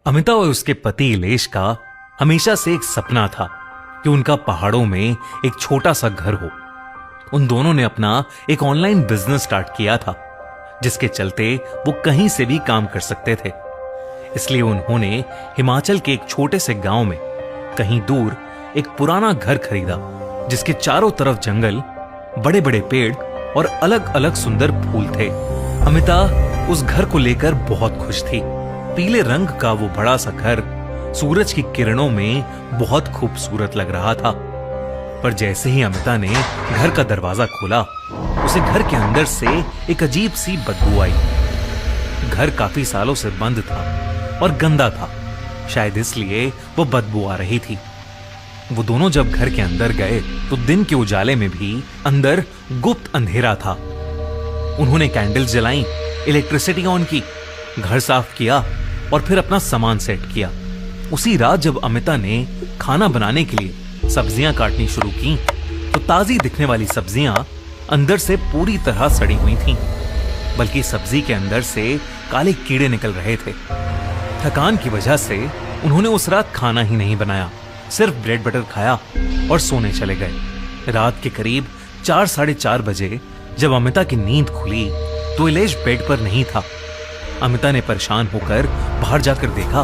अमिता और उसके पति इलेश का हमेशा से एक सपना था कि उनका पहाड़ों में एक छोटा सा घर हो। उन दोनों ने अपना एक ऑनलाइन बिजनेस स्टार्ट किया था, जिसके चलते वो कहीं से भी काम कर सकते थे। इसलिए उन्होंने हिमाचल के एक छोटे से गांव में कहीं दूर एक पुराना घर खरीदा, जिसके चारों तरफ जंगल, बड़े बड़े पेड़ और अलग अलग सुंदर फूल थे। अमिता उस घर को लेकर बहुत खुश थी। पीले रंग का वो बड़ा सा घर सूरज की किरणों में बहुत खूबसूरत लग रहा था। पर जैसे ही अमिता ने घर का दरवाजा खोला, उसे घर के अंदर से एक अजीब सी बदबू आई। घर काफी सालों से बंद था और गंदा था, शायद इसलिए वो बदबू आ रही थी। वो दोनों जब घर के अंदर गए तो दिन के उजाले में भी अंदर गुप्त अंधेरा था। उन्होंने कैंडल्स जलाई, इलेक्ट्रिसिटी ऑन की, घर साफ किया और फिर अपना सामान सेट किया। उसी रात जब अमिता ने खाना बनाने के लिए सब्जियां काटनी शुरू की, तो ताजी दिखने वाली सब्जियां अंदर से पूरी तरह सड़ी हुई थीं, बल्कि सब्जी के अंदर से काले कीड़े निकल रहे थे। थकान की वजह से उन्होंने उस रात खाना ही नहीं बनाया, सिर्फ ब्रेड बटर खाया और सोने चले गए। रात के करीब 4-4:30 बजे जब अमिता की नींद खुली तो इलेश बेड पर नहीं था। अमिता ने परेशान होकर बाहर जाकर देखा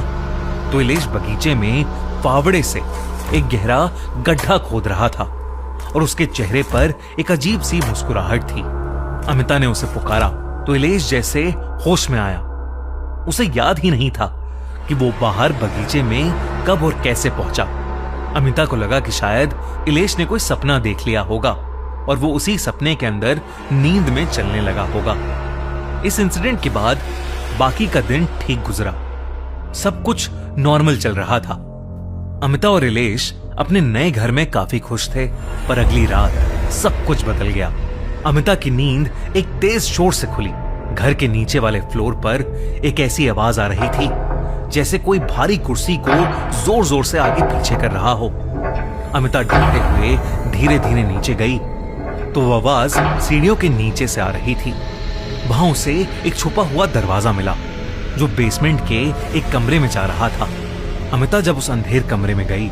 तो इलेश बगीचे में फावड़े से एक गहरा गड्ढा खोद रहा था और उसके चेहरे पर एक अजीब सी मुस्कुराहट थी। अमिता ने उसे पुकारा तो इलेश जैसे होश में आया। उसे याद ही नहीं था कि वो बाहर बगीचे में कब और कैसे पहुंचा। अमिता को लगा कि शायद इलेश ने कोई सपना देख लिया होगा और वो उसी सपने के अंदर नींद में चलने लगा होगा। इस इंसिडेंट के बाद बाकी का दिन ठीक गुजरा, सब कुछ नॉर्मल चल रहा था। अमिता और इलेश अपने नए घर में काफी खुश थे, पर अगली रात सब कुछ बदल गया। अमिता की नींद एक तेज शोर से खुली। घर के नीचे वाले फ्लोर पर एक ऐसी आवाज आ रही थी जैसे कोई भारी कुर्सी को जोर जोर से आगे पीछे कर रहा हो। अमिता डरते हुए धीरे धीरे नीचे गई तो वो आवाज सीढ़ियों के नीचे से आ रही थी। वहां उसे एक छुपा हुआ दरवाजा मिला जो बेसमेंट के एक कमरे में जा रहा था। अमिता जब उस अंधेर कमरे में गई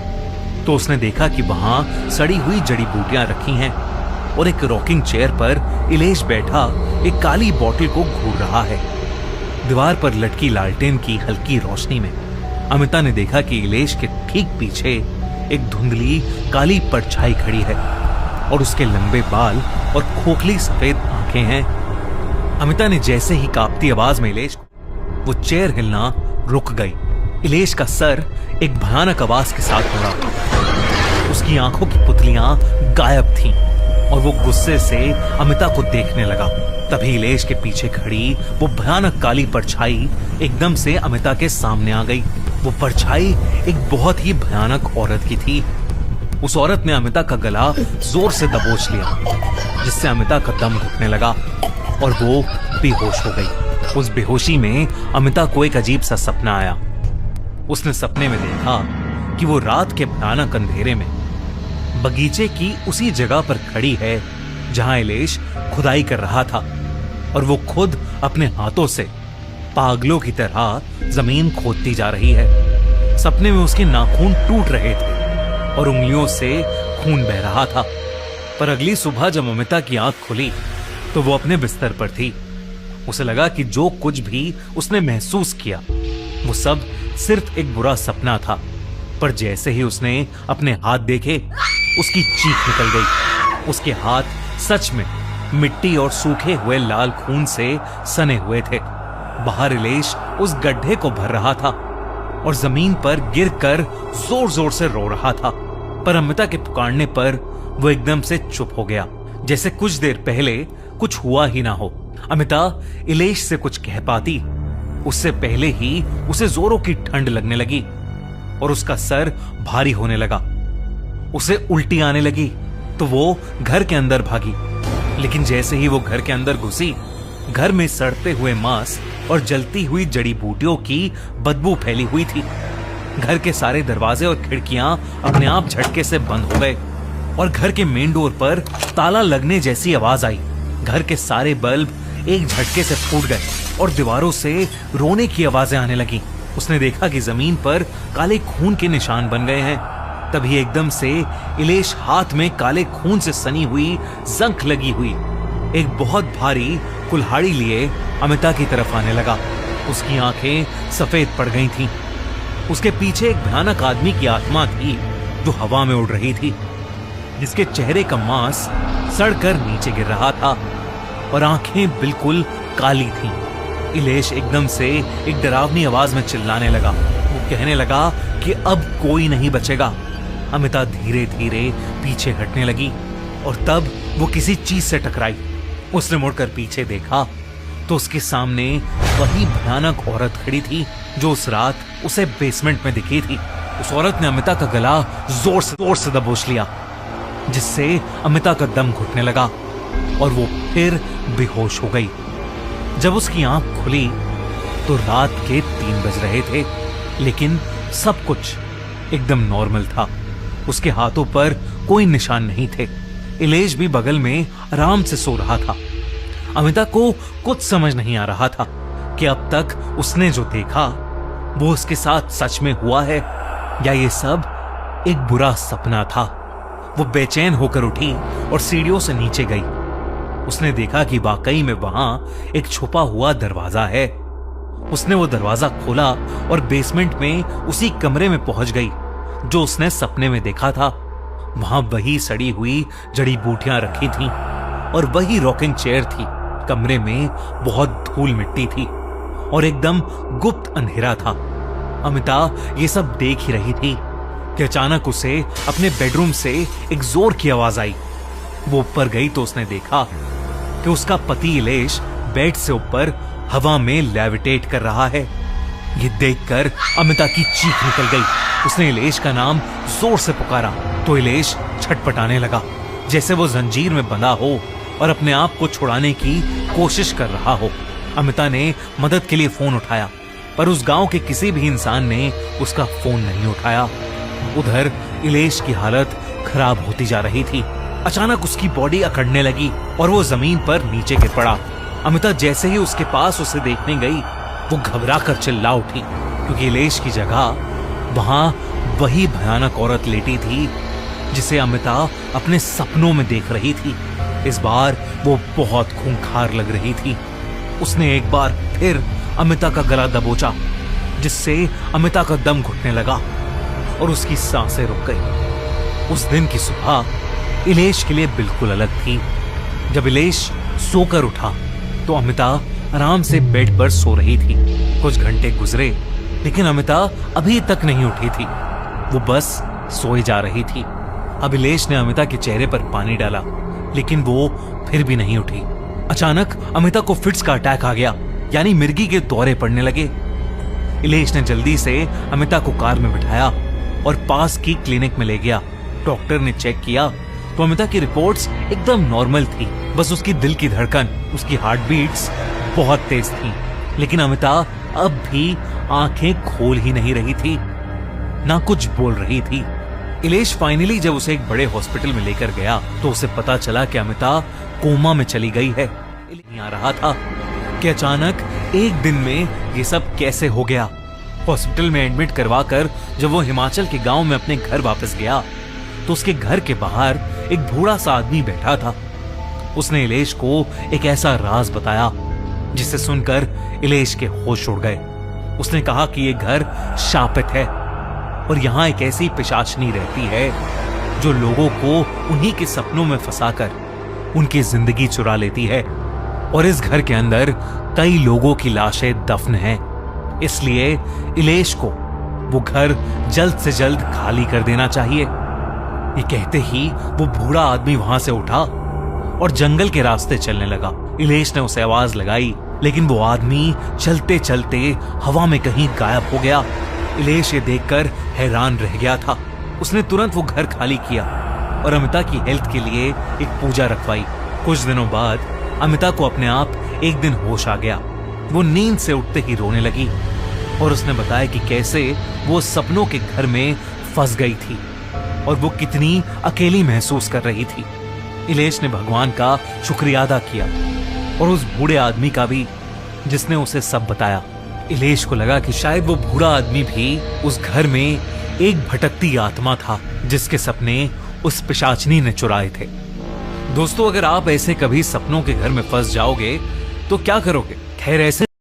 तो उसने देखा कि वहां सड़ी हुई जड़ी बूटियां रखी हैं और एक रॉकिंग चेयर पर इलेश बैठा एक काली बोतल को घूर रहा है। दीवार पर लटकी लालटेन की हल्की रोशनी में अमिता ने देखा कि इलेश के ठीक पीछे एक धुंधली काली परछाई खड़ी है और उसके लंबे बाल और खोखली सफेद आंखें हैं। अमिता ने जैसे ही कांपती आवाज में इलेश, वो चेयर हिलना रुक गई। इलेश का सर एक भयानक आवाज के साथ मुड़ा। उसकी आंखों की पुतलियां गायब थीं और वो गुस्से से अमिता को देखने लगा। तभी इलेश के पीछे खड़ी वो भयानक काली परछाई एकदम से अमिता के सामने आ गई। वो परछाई एक बहुत ही भयानक औरत की थी। उस औरत ने अमिता का गला जोर से दबोच लिया, जिससे अमिता का दम घुटने लगा और वो बेहोश हो गई। उस बेहोशी में अमिता को एक अजीब सा सपना आया। उसने सपने में देखा कि वो रात के भयानक अंधेरे में बगीचे की उसी जगह पर खड़ी है जहां इलेश खुदाई कर रहा था और वो खुद अपने हाथों से पागलों की तरह जमीन खोदती जा रही है। सपने में उसके नाखून टूट रहे थे और उंगलियों से खून बह रहा था। पर अगली सुबह जब अमिता की आंख खुली तो वो अपने बिस्तर पर थी। उसे लगा कि जो कुछ भी उसने महसूस किया वो सब सिर्फ एक बुरा सपना था। पर जैसे ही उसने अपने हाथ देखे, उसकी चीख निकल गई। उसके हाथ सच में मिट्टी और सूखे हुए लाल खून से सने हुए थे। बाहर इलेश उस गड्ढे को भर रहा था और जमीन पर गिरकर जोर जोर से रो रहा था। पर अमिता के पुकारने पर वो एकदम से चुप हो गया, जैसे कुछ देर पहले कुछ हुआ ही ना हो। अमिता इलेश से कुछ कह पाती उससे पहले ही उसे जोरों की ठंड लगने लगी और उसका सर भारी होने लगा। उसे उल्टी आने लगी तो वो घर के अंदर भागी। लेकिन जैसे ही वो घर के अंदर घुसी, घर में सड़ते हुए मांस और जलती हुई जड़ी बूटियों की बदबू फैली हुई थी। घर के सारे दरवाजे और खिड़कियां अपने आप झटके से बंद हो गए और घर के मेन डोर पर ताला लगने जैसी आवाज आई। घर के सारे बल्ब एक झटके से फूट गए और दीवारों से रोने की आवाजें आने लगी। उसने देखा कि जमीन पर काले खून के निशान बन गए हैं। तभी एकदम से इलेश हाथ में काले खून से सनी हुई जंख लगी हुई एक बहुत भारी कुल्हाड़ी लिए अमिता की तरफ आने लगा। उसकी आंखें सफेद पड़ गई थीं। उसके पीछे एक भयानक आदमी की आत्मा थी जो हवा में उड़ रही थी, जिसके चेहरे का मांस सड़कर नीचे गिर रहा था और आंखें बिल्कुल काली थीं। इलेश एकदम से एक डरावनी आवाज में चिल्लाने लगा। वो कहने लगा कि अब कोई नहीं बचेगा। अमिता धीरे धीरे पीछे हटने लगी और तब वो किसी चीज से टकराई। उसने मुड़कर पीछे देखा तो उसके सामने वही भयानक औरत खड़ी थी जो उस रात उसे बेसमेंट में दिखी थी। उस औरत ने अमिता का गला जोर से दबोच लिया, जिससे अमिता का दम घुटने लगा और वो फिर बेहोश हो गई। जब उसकी आंख खुली तो रात के 3 बज रहे थे, लेकिन सब कुछ एकदम नॉर्मल था। उसके हाथों पर कोई निशान नहीं थे। इलेश भी बगल में आराम से सो रहा था। अमिता को कुछ समझ नहीं आ रहा था कि अब तक उसने जो देखा वो उसके साथ सच में हुआ है या ये सब एक बुरा सपना था। वो बेचैन होकर उठी और सीढ़ियों से नीचे गई। उसने देखा कि वाकई में वहां एक छुपा हुआ दरवाजा है। उसने वो दरवाजा खोला और बेसमेंट में उसी कमरे में पहुंच गई जो उसने सपने में देखा था। वहां वही सड़ी हुई जड़ी बूटियां रखी थीं और वही रॉकिंग चेयर थी। कमरे में बहुत धूल मिट्टी थी और एकदम गुप्त अंधेरा था। अमिता ये सब देख ही रही थी कि अचानक उसे अपने बेडरूम से एक जोर की आवाज आई। वो ऊपर गई तो उसने देखा कि उसका पति इलेश बेड से ऊपर हवा में लेविटेट कर रहा है। ये देखकर अमिता की चीख निकल गई। उसने इलेश का नाम जोर से पुकारा तो इलेश छटपटाने लगा, जैसे वो जंजीर में बंधा हो और अपने आप को छुड़ाने की कोशिश कर रहा हो। अमिता ने मदद के लिए फोन उठाया, पर उस गांव के किसी भी इंसान ने उसका फोन नहीं उठाया। उधर इलेश की हालत खराब होती जा रही थी। अचानक उसकी बॉडी अकड़ने लगी और वो जमीन पर नीचे गिर पड़ा। अमिता जैसे ही उसके पास उसे देखने गई, वो घबरा कर चिल्ला उठी, क्योंकि इलेश की जगह वहां वही भयानक औरत लेटी थी जिसे अमिता अपने सपनों में देख रही थी। इस बार वो बहुत खूंखार लग रही थी। उसने एक बार फिर अमिता का गला दबोचा, जिससे अमिता का दम घुटने लगा और उसकी सांसें रुक गई। उस दिन की सुबह इलेश के लिए बिल्कुल अलग थी। जब इलेश सोकर उठा तो अमिता आराम से बेड पर सो रही थी। कुछ घंटे गुजरे, लेकिन अमिता अभी तक नहीं उठी थी। वो बस सोई जा रही थी। अब इलेश ने अमिता के चेहरे पर पानी डाला, लेकिन वो फिर भी नहीं उठी। अचानक अमिता को फिट्स का अटैक आ गया, यानी मिर्गी के दौरे पड़ने लगे। इलेश ने जल्दी से अमिता को कार में बिठाया और पास की क्लिनिक में ले गया। डॉक्टर ने चेक किया तो अमिता की रिपोर्ट्स एकदम नॉर्मल थी। बस उसकी दिल की धड़कन, उसकी हार्ट बीट्स बहुत तेज थी। लेकिन अमिता अब भी आंखें खोल ही नहीं रही थी, ना कुछ बोल रही थी। इलेश फाइनली जब उसे एक बड़े हॉस्पिटल में लेकर गया तो उसे पता चला कि अमिता कोमा में चली गई है। नहीं आ रहा था कि अचानक एक दिन में ये सब कैसे हो गया। हॉस्पिटल में एडमिट करवाकर जब वो हिमाचल के गांव में अपने घर वापस गया तो उसके घर के बाहर एक बूढ़ा सा आदमी बैठा था। उसने इलेश को एक ऐसा राज बताया जिसे सुनकर इलेश के होश उड़ गए। उसने कहा कि ये घर शापित है और यहाँ एक ऐसी पिशाचनी रहती है जो लोगों को उन्हीं के सपनों में फंसाकर उनकी जिंदगी चुरा लेती है। और इस घर के अंदर कई लोगों की लाशें दफन हैं। इसलिए इलेश को वो घर जल्द से जल्द खाली कर देना चाहिए। ये कहते ही वो बूढ़ा आदमी वहां से उठा और जंगल के रास्ते चलने लगा। इलेश ने उसे आवाज लगाई, लेकिन वो आदमी चलते चलते हवा में कहीं गायब हो गया। इलेश ये देखकर हैरान रह गया था। उसने तुरंत वो घर खाली किया और अमिता की हेल्थ के लिए एक पूजा रखवाई। कुछ दिनों बाद अमिता को अपने आप एक दिन होश आ गया। वो नींद से उठते ही रोने लगी और उसने बताया कि कैसे वो सपनों के घर में फंस गई थी और वो कितनी अकेली महसूस कर रही थी। इलेश ने भगवान का शुक्रिया अदा किया और उस बूढ़े आदमी का भी, जिसने उसे सब बताया। इलेश को लगा कि शायद वो बूढ़ा आदमी भी उस घर में एक भटकती आत्मा था जिसके सपने उस पिशाचनी ने चुराए थे। दोस्तों, अगर आप ऐसे कभी सपनों के घर में फंस जाओगे तो क्या करोगे? खैर, ऐसे